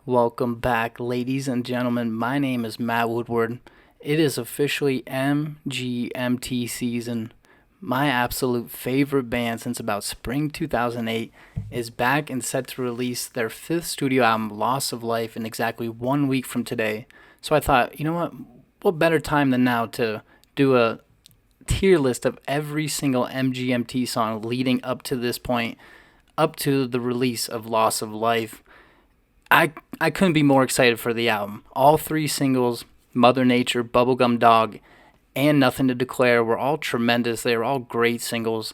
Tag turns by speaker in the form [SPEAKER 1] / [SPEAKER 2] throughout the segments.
[SPEAKER 1] Welcome back, ladies and gentlemen. My name is Matt Woodward. It is officially MGMT season. My absolute favorite band since about spring 2008 is back and set to release their fifth studio album, Loss of Life, in exactly 1 week from today. So I thought, you know what better time than now to do a tier list of every single MGMT song leading up to this point, up to the release of Loss of Life. I couldn't be more excited for the album. All three singles, Mother Nature, Bubblegum Dog, and Nothing to Declare, were all tremendous. They were all great singles.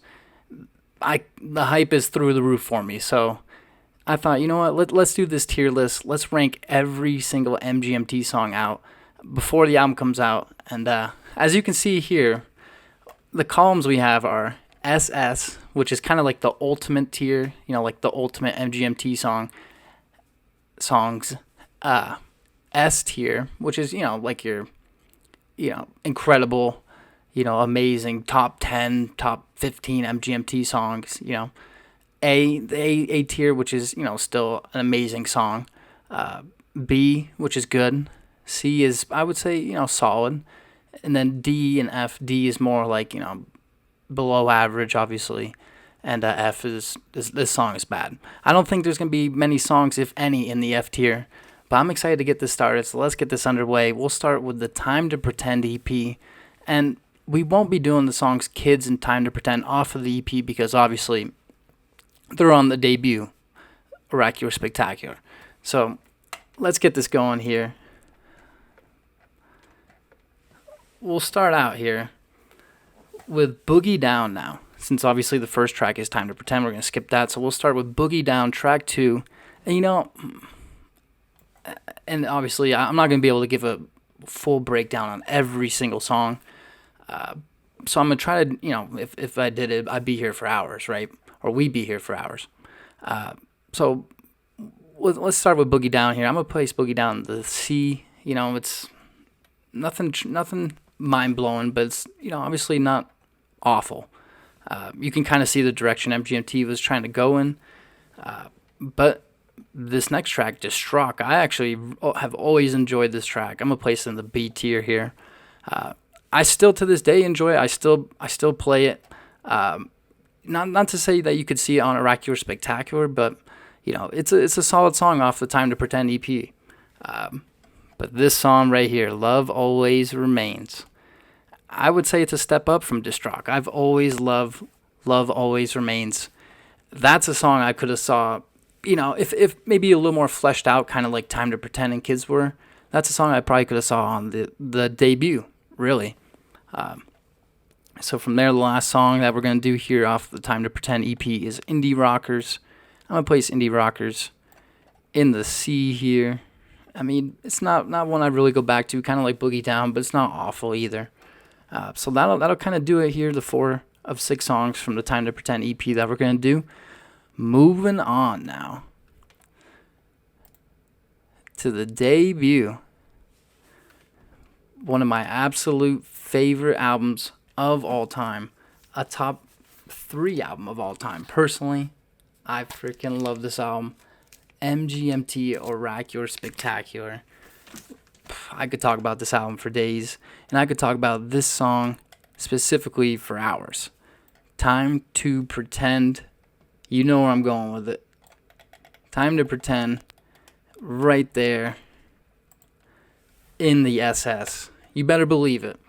[SPEAKER 1] The hype is through the roof for me. So I thought, you know what? Let's do this tier list. Let's rank every single MGMT song out before the album comes out. And as you can see here, the columns we have are SS, which is kind of like the ultimate tier, like the ultimate MGMT songs. S tier, which is like your incredible, amazing top 10, top 15 MGMT songs. A tier, which is still an amazing song. B, which is good. C is, I would say, solid. And then D and F. D is more like below average, obviously. And F is this song is bad. I don't think there's gonna be many songs, if any, in the F tier. But I'm excited to get this started, so let's get this underway. We'll start with the Time to Pretend EP. And we won't be doing the songs Kids and Time to Pretend off of the EP because obviously they're on the debut, Oracular Spectacular. So let's get this going here. We'll start out here with Boogie Down now. Since obviously the first track is Time to Pretend, we're going to skip that. So we'll start with Boogie Down, track 2. And and obviously I'm not going to be able to give a full breakdown on every single song. So I'm going to try to, if I did it, I'd be here for hours, right? Or we'd be here for hours. So let's start with Boogie Down here. I'm going to place Boogie Down the C. It's nothing mind-blowing, but it's, obviously not awful. You can kind of see the direction MGMT was trying to go in. But this next track, Distraught, I actually have always enjoyed this track. I'm going to place it in the B tier here. I still, to this day, enjoy it. I still play it. Not to say that you could see it on Oracular Spectacular, but, it's a solid song off the Time to Pretend EP. But this song right here, Love Always Remains, I would say it's a step up from Distraught. I've always loved Love Always Remains. That's a song I could have saw, if maybe a little more fleshed out, kind of like Time to Pretend and Kids were. That's a song I probably could have saw on the debut, really. So from there, the last song that we're going to do here off the Time to Pretend EP is Indie Rockers. I'm going to place Indie Rockers in the C here. I mean, it's not one I really go back to, kind of like Boogie Down, but it's not awful either. So that'll kind of do it here, the 4 of 6 songs from the Time to Pretend EP that we're going to do. Moving on now to the debut, one of my absolute favorite albums of all time, a top 3 album of all time. Personally, I freaking love this album, MGMT Oracular Spectacular. I could talk about this album for days, and I could talk about this song specifically for hours. Time to Pretend. You know where I'm going with it. Time to Pretend. Right there. In the SS. You better believe it.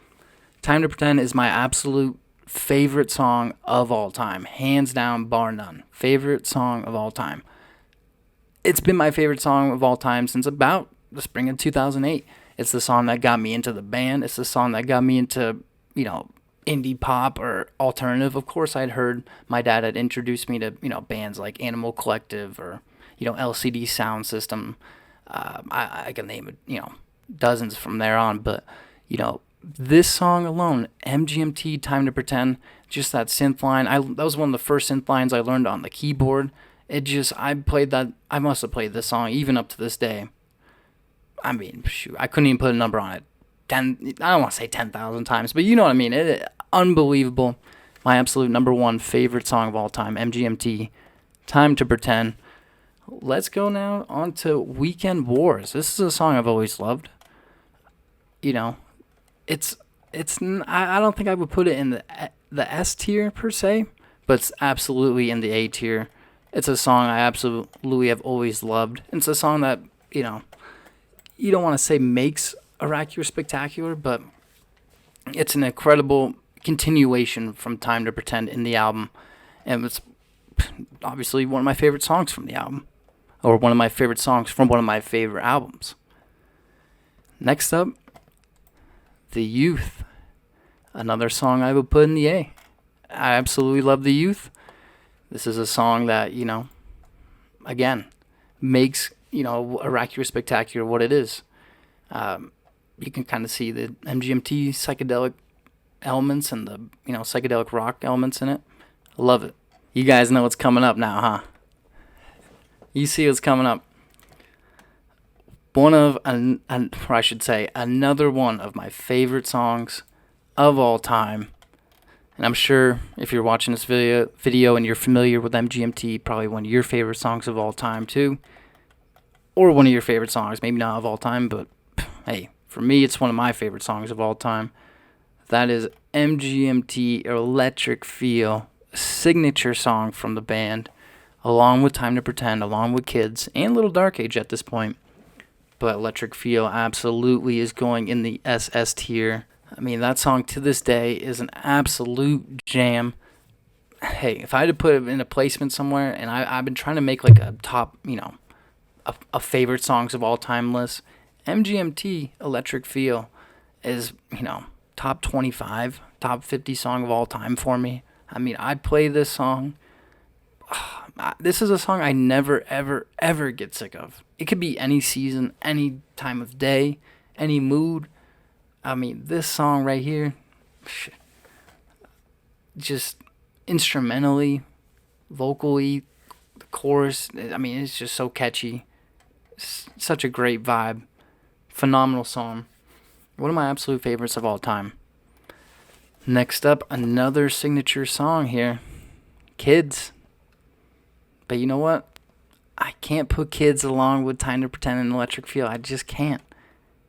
[SPEAKER 1] Time to Pretend is my absolute favorite song of all time. Hands down, bar none. Favorite song of all time. It's been my favorite song of all time since about the spring of 2008. It's the song that got me into the band. It's the song that got me into, indie pop or alternative. Of course, I'd heard my dad had introduced me to, bands like Animal Collective or, LCD Sound System. I can name it, dozens from there on. But, this song alone, MGMT, Time to Pretend, just that synth line. That was one of the first synth lines I learned on the keyboard. I must have played this song even up to this day. I mean, shoot, I couldn't even put a number on it. I don't want to say 10,000 times, but you know what I mean. Unbelievable. My absolute number 1 favorite song of all time, MGMT, Time to Pretend. Let's go now on to Weekend Wars. This is a song I've always loved. You know, it's I don't think I would put it in the S tier per se, but it's absolutely in the A tier. It's a song I absolutely have always loved. It's a song that, you know, you don't want to say makes Oracular Spectacular, but it's an incredible continuation from Time to Pretend in the album. And it's obviously one of my favorite songs from the album, or one of my favorite songs from one of my favorite albums. Next up, The Youth. Another song I would put in the A. I absolutely love The Youth. This is a song that, you know, again, makes, you know, Oracular Spectacular what it is. You can kind of see the MGMT psychedelic elements and the, you know, psychedelic rock elements in it. I love it. You guys know what's coming up now, huh? You see what's coming up. Or I should say, another one of my favorite songs of all time. And I'm sure if you're watching this video and you're familiar with MGMT, probably one of your favorite songs of all time too. Or one of your favorite songs, maybe not of all time, but hey, for me, it's one of my favorite songs of all time. That is MGMT Electric Feel, a signature song from the band, along with Time to Pretend, along with Kids, and Little Dark Age at this point. But Electric Feel absolutely is going in the SS tier. I mean, that song to this day is an absolute jam. Hey, if I had to put it in a placement somewhere, and I've been trying to make like a top, you know, a favorite songs of all time list, MGMT Electric Feel is, you know, top 25, top 50 song of all time for me. I mean, I'd play this song. This is a song I never, ever, ever get sick of. It could be any season, any time of day, any mood. I mean, this song right here, just instrumentally, vocally, the chorus, I mean, it's just so catchy. Such a great vibe. Phenomenal song. One of my absolute favorites of all time. Next up, another signature song here. Kids. But you know what? I can't put Kids along with Time to Pretend and Electric Feel. I just can't.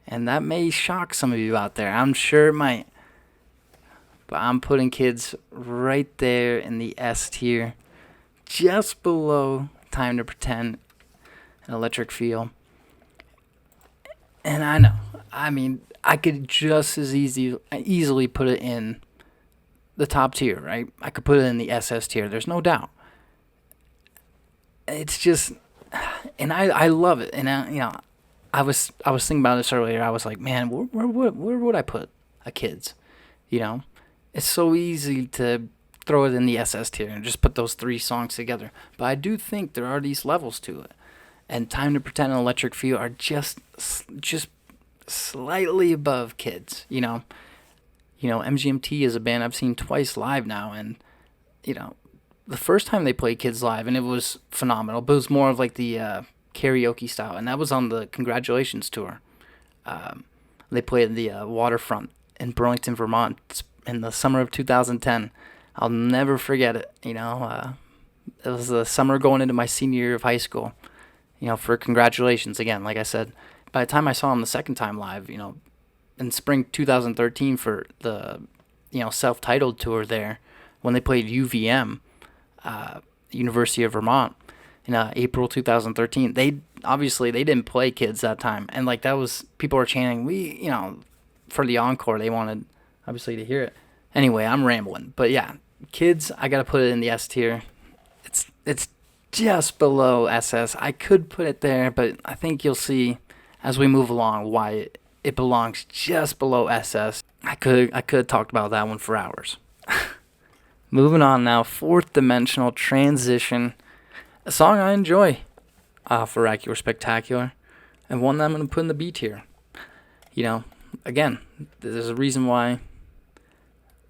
[SPEAKER 1] And that may shock some of you out there. I'm sure it might. But I'm putting Kids right there in the S tier. Just below Time to Pretend and Electric Feel. And I know. I mean, I could just as easily put it in the top tier, right? I could put it in the SS tier. There's no doubt. It's just, and I love it. And I was thinking about this earlier. I was like, man, where would I put a Kids? You know, it's so easy to throw it in the SS tier and just put those three songs together. But I do think there are these levels to it. And Time to Pretend and Electric Feel are just slightly above Kids. You know, MGMT is a band I've seen twice live now, and you know, the first time they played Kids live, and it was phenomenal. But it was more of like the karaoke style, and that was on the Congratulations tour. They played the Waterfront in Burlington, Vermont, in the summer of 2010. I'll never forget it. You know, it was the summer going into my senior year of high school. You know, for Congratulations again, like I said. By the time I saw them the second time live, you know, in spring 2013 for the, you know, self-titled tour there, when they played UVM, University of Vermont, in April 2013, they didn't play Kids that time, and like that was, people were chanting, you know, for the encore, they wanted obviously to hear it. Anyway, I'm rambling, but yeah, Kids, I gotta put it in the S tier. It's just below SS. I could put it there, but I think you'll see as we move along why it belongs just below SS. I could have talked about that one for hours. Moving on now, Fourth Dimensional Transition, a song I enjoy for Oracular Spectacular, and one that I'm going to put in the B tier. You know, again, there's a reason why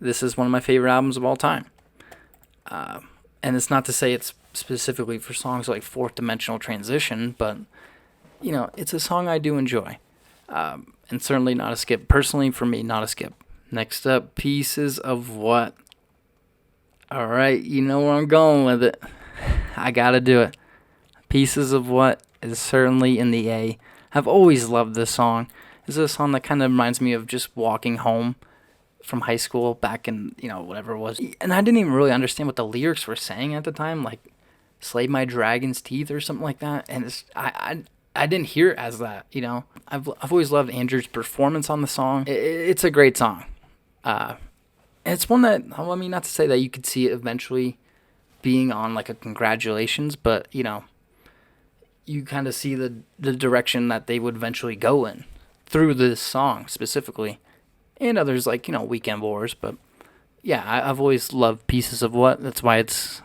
[SPEAKER 1] this is one of my favorite albums of all time. And it's not to say it's specifically for songs like Fourth Dimensional Transition, but, you know, it's a song I do enjoy. And certainly not a skip. Personally, for me, not a skip. Next up, Pieces of What? All right, you know where I'm going with it. I got to do it. Pieces of What is certainly in the A. I've always loved this song. This is a song that kind of reminds me of just walking home from high school back in, whatever it was. And I didn't even really understand what the lyrics were saying at the time, like slay my dragon's teeth or something like that. And I didn't hear it as that. I've always loved Andrew's performance on the song. It's a great song. It's one that, I mean, not to say that you could see it eventually being on like a Congratulations, but you kind of see the direction that they would eventually go in through this song specifically, and others like Weekend Wars. But yeah, I've always loved Pieces of What. That's why it's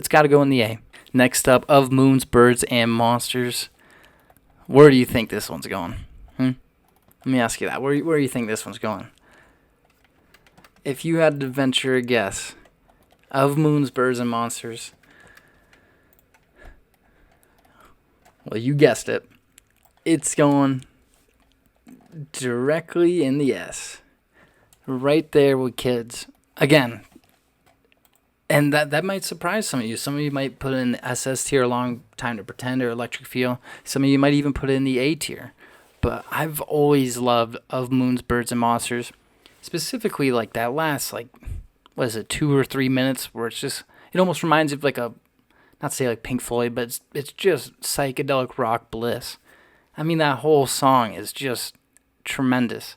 [SPEAKER 1] got to go in the A. Next up, Of Moons, Birds, and Monsters. Where do you think this one's going? Let me ask you that. Where do you think this one's going? If you had to venture a guess, Of Moons, Birds, and Monsters. Well, you guessed it. It's going directly in the S. Right there with Kids. Again, and that might surprise some of you. Some of you might put it in the SS tier along Time to Pretend or Electric Feel. Some of you might even put it in the A tier. But I've always loved Of Moons, Birds, and Monsters. Specifically, like that last, 2 or 3 minutes where it's just, it almost reminds you of like a, not to say like Pink Floyd, but it's just psychedelic rock bliss. I mean, that whole song is just tremendous.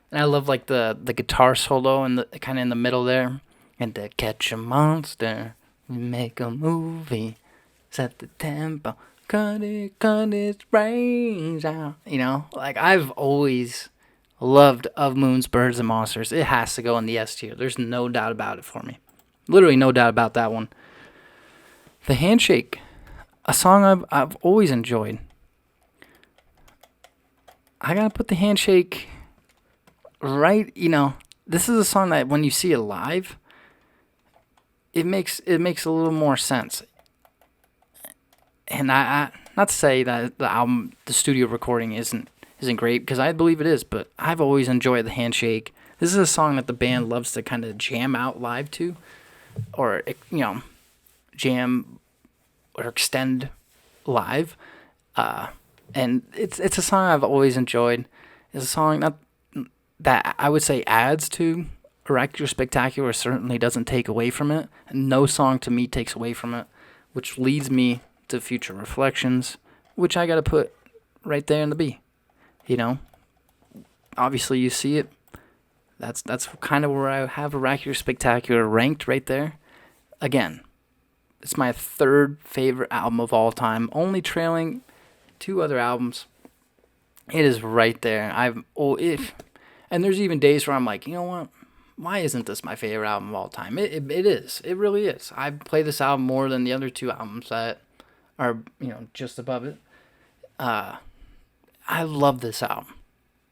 [SPEAKER 1] And I love like the guitar solo and the kind of in the middle there. And to catch a monster, make a movie, set the tempo, cut its brains out. Like I've always loved Of Moons, Birds, and Monsters. It has to go in the S tier. There's no doubt about it for me. Literally no doubt about that one. The Handshake, a song I've always enjoyed. I gotta put The Handshake right. This is a song that when you see it live, it makes a little more sense. And I not to say that the studio recording isn't great, because I believe it is, but I've always enjoyed The Handshake. This is a song that the band loves to kind of jam out live to, or jam or extend live, and it's a song I've always enjoyed. It's a song that I would say adds to Oracular Spectacular, certainly doesn't take away from it, and no song to me takes away from it, which leads me to Future Reflections, which I gotta put right there in the B. Obviously you see it. That's kind of where I have Oracular Spectacular ranked right there. Again, it's my third favorite album of all time, only trailing 2 other albums. It is right there. And there's even days where I'm like, you know what? Why isn't this my favorite album of all time? It is. It really is. I play this album more than the other 2 albums that are, just above it. I love this album.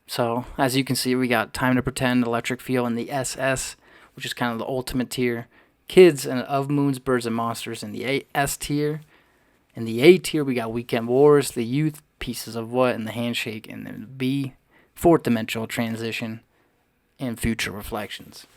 [SPEAKER 1] So, as you can see, we got Time to Pretend, Electric Feel, and the SS, which is kind of the ultimate tier. Kids and Of Moons, Birds, and Monsters in the S tier. In the A tier, we got Weekend Wars, The Youth, Pieces of What, and The Handshake. And then the B, Fourth Dimensional Transition, and Future Reflections.